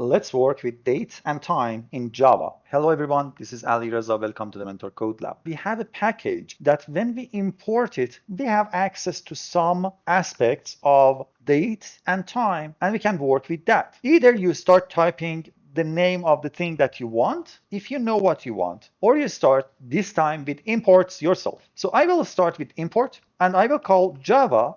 Let's work with date and time in Java. Hello everyone, this is Ali Reza. Welcome to the Mentor Code Lab. We have a package that when we import it, we have access to some aspects of date and time, and we can work with that. Either you start typing the name of the thing that you want, if you know what you want, or you start this time with imports yourself. So I will start with import, and I will call java.time.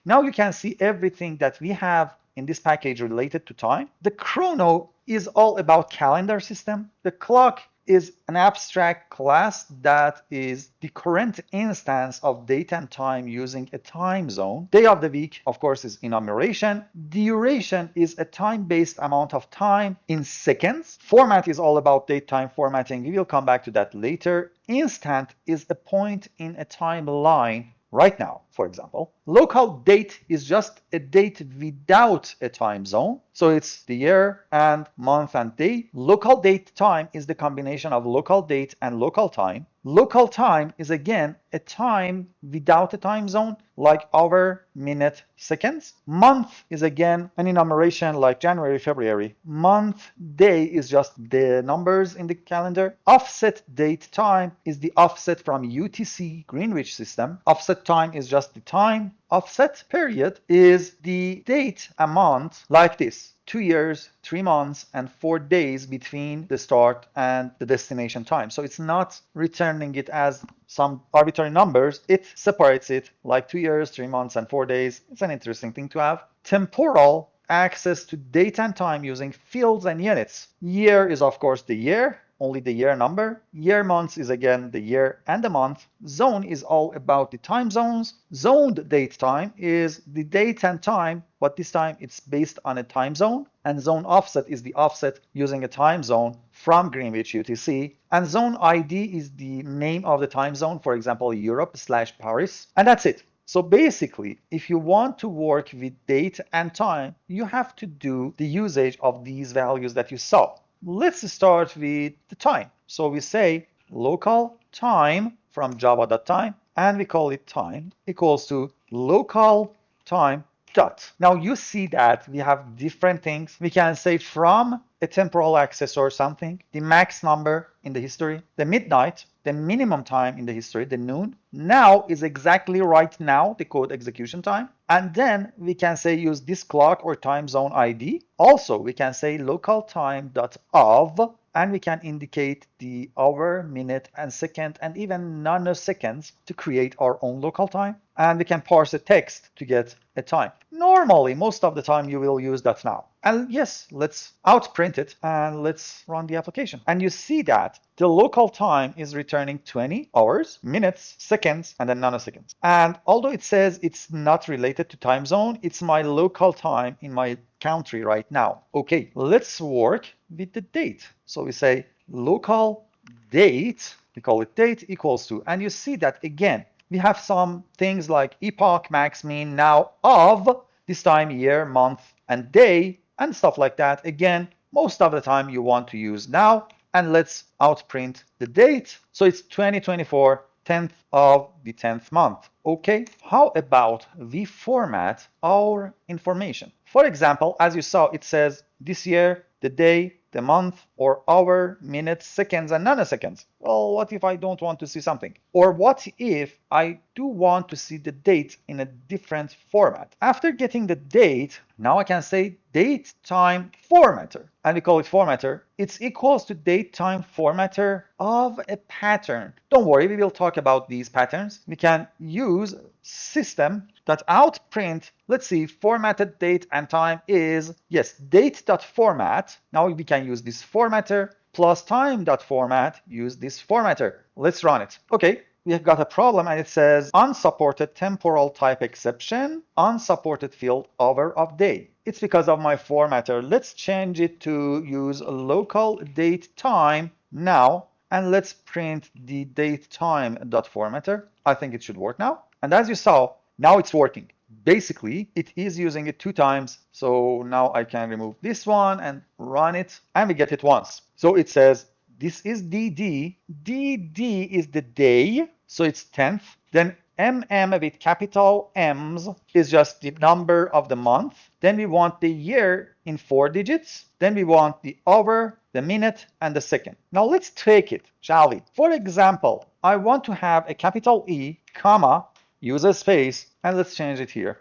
Now you can see everything that we have in this package related to time. The chrono is all about calendar system. The clock is an abstract class that is the current instance of date and time using a time zone. Day of the week, of course, is enumeration. Duration is a time-based amount of time in seconds. Format is all about date-time formatting. We will come back to that later. Instant is a point in a timeline right now, for example. Local date is just a date without a time zone. So it's the year and month and day. Local date time is the combination of local date and local time. Local time is again a time without a time zone, like hour, minute, seconds. Month is again an enumeration like January, February. Month, day is just the numbers in the calendar. Offset date time is the offset from UTC Greenwich system. Offset time is just the time. Offset period is the date amount like this: 2 years, 3 months, and 4 days between the start and the destination time. So it's not returning it as some arbitrary numbers. It separates it like 2 years, 3 months, and 4 days. It's an interesting thing to have. Temporal access to date and time using fields and units. Year is, of course, the year. Only the year number. Year months is again the year and the month. Zone is all about the time zones. Zoned date time is the date and time, but this time it's based on a time zone. And zone offset is the offset using a time zone from Greenwich UTC. And zone ID is the name of the time zone, for example, Europe/Paris. And that's it. So basically, if you want to work with date and time, you have to do the usage of these values that you saw. Let's start with the time. So we say local time from java.time, and we call it time equals to local time dot. Now you see that we have different things. We can say from a temporal access or something, the max number in the history, the midnight, the minimum time in the history, the noon. Now is exactly right now, the code execution time. And then we can say use this clock or time zone ID. Also, we can say local time dot of, and we can indicate the hour, minute, and second, and even nanoseconds to create our own local time. And we can parse a text to get a time. Normally, most of the time, you will use that now. And yes, let's outprint it and let's run the application. And you see that the local time is returning 20 hours, minutes, seconds, and then nanoseconds. And although it says it's not related to time zone, it's my local time in my country right now. Okay, let's work with the date. So we say local date, we call it date equals to, and you see that again, we have some things like epoch, max, mean, now, of, this time, year, month, and day, and stuff like that. Again, most of the time you want to use now, and let's outprint the date. So it's 2024, 10th of the 10th month. Okay, how about we format our information? For example, as you saw, it says this year, the day, the month, or hour, minutes, seconds, and nanoseconds. Well, what if I don't want to see something? Or what if I do want to see the date in a different format? After getting the date, now I can say date time formatter, and we call it formatter. It's equals to date time formatter of a pattern. Don't worry, we will talk about these patterns. We can use system.outprint. Let's see, formatted date and time is, yes, date.format. Now we can use this formatter plus time.format, use this formatter. Let's run it. Okay, we have got a problem and it says unsupported temporal type exception, unsupported field hour of day. It's because of my formatter. Let's change it to use local date time now, and let's print the date time dot formatter. I think it should work now. And as you saw, now it's working. Basically, it is using it 2 times. So now I can remove this one and run it, and we get it once. So it says this is DD. DD is the day, so it's 10th. Then with capital M's is just the number of the month. Then we want the year in 4 digits. Then we want the hour, the minute, and the second. Now let's take it, shall we? For example, I want to have a capital E, comma, use a space, and let's change it here.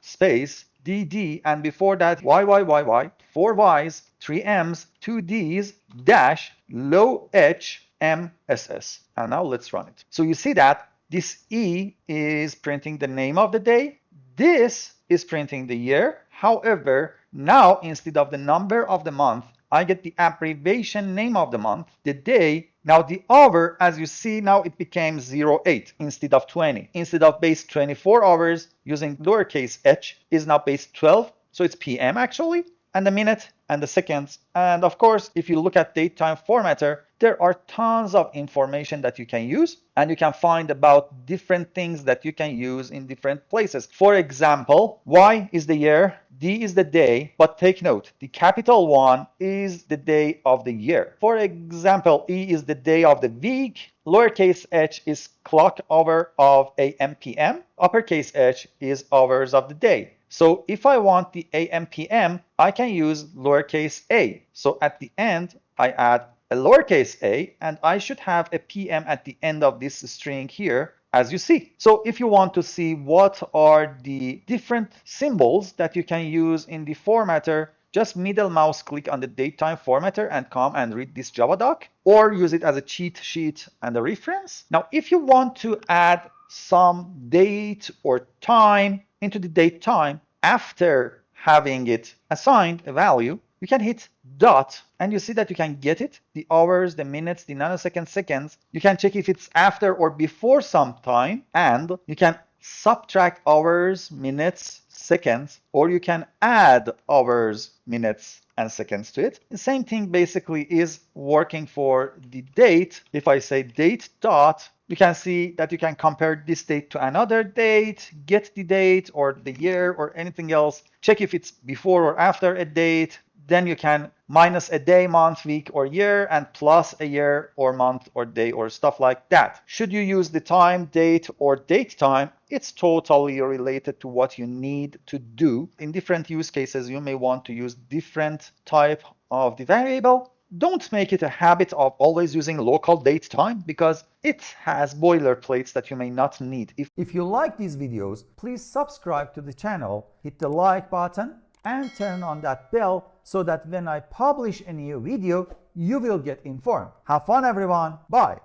space, DD, and before that, YYYY, 4 Ys, 3 M's, 2 D's, dash, low H, MSS. And now let's run it. So you see that this E is printing the name of the day. This is printing the year. However, now instead of the number of the month, I get the abbreviation name of the month, the day. Now the hour, as you see, now it became 08 instead of 20. Instead of base 24 hours using lowercase h is now base 12. So it's PM actually. And the minute and the seconds. And of course, if you look at datetime formatter, there are tons of information that you can use, and you can find about different things that you can use in different places. For example, Y is the year, D is the day, but take note, the capital one is the day of the year. For example, E is the day of the week, lowercase h is clock hour of AM PM, uppercase H is hours of the day. So if I want the AM PM, I can use lowercase a. So at the end, I add a lowercase a, and I should have a PM at the end of this string here, as you see. So if you want to see what are the different symbols that you can use in the formatter, just middle mouse click on the datetime formatter and come and read this Java doc, or use it as a cheat sheet and a reference. Now, if you want to add some date or time into the date time after having it assigned a value, you can hit dot, and you see that you can get it, the hours, the minutes, the nanoseconds, seconds. You can check if it's after or before some time, and you can subtract hours, minutes, seconds, or you can add hours, minutes, and seconds to it. The same thing basically is working for the date. If I say date dot, you can see that you can compare this date to another date, get the date or the year or anything else, check if it's before or after a date. Then you can minus a day, month, week, or year, and plus a year or month or day or stuff like that. Should you use the time, date, or date time, it's totally related to what you need to do. In different use cases, you may want to use different type of the variable. Don't make it a habit of always using local date time, because it has boilerplates that you may not need. If you like these videos, please subscribe to the channel, hit the like button, and turn on that bell so that when I publish a new video, you will get informed. Have fun, everyone. Bye.